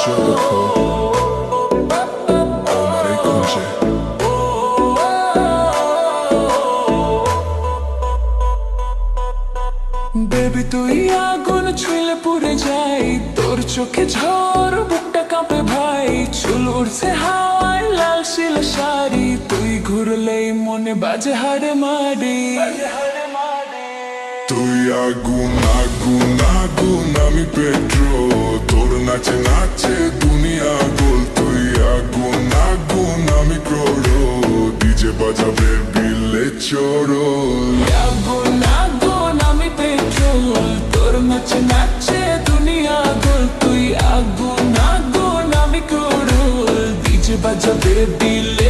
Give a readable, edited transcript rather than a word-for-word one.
চোখো আমারে খুঁজে বেবি তুই আগুন ছুঁলে পুড়ে যাই, তোর চোখে ঝড় বুকটা কাঁপে ভাই, চুল উড়ছে হাওয়ায় লাল শিল শাড়ি, তুই ঘুরলেই মনে বাজে হাড়ে মারি। তুই আগুন আগুন আগুন আমি পেট্রোল, তোর নাচে নাচে দুনিয়া গোল। তুই আগুন আগুন আমি ক্রোড়ো, ডিজে বাজাবে বিলে চোরল। আগুন আগুন আমি পেট্রোল, তোর নাচে নাচে দুনিয়া গোল। তুই আগুন আগুন আমি ক্রোড়, ডিজে বাজাবে দিল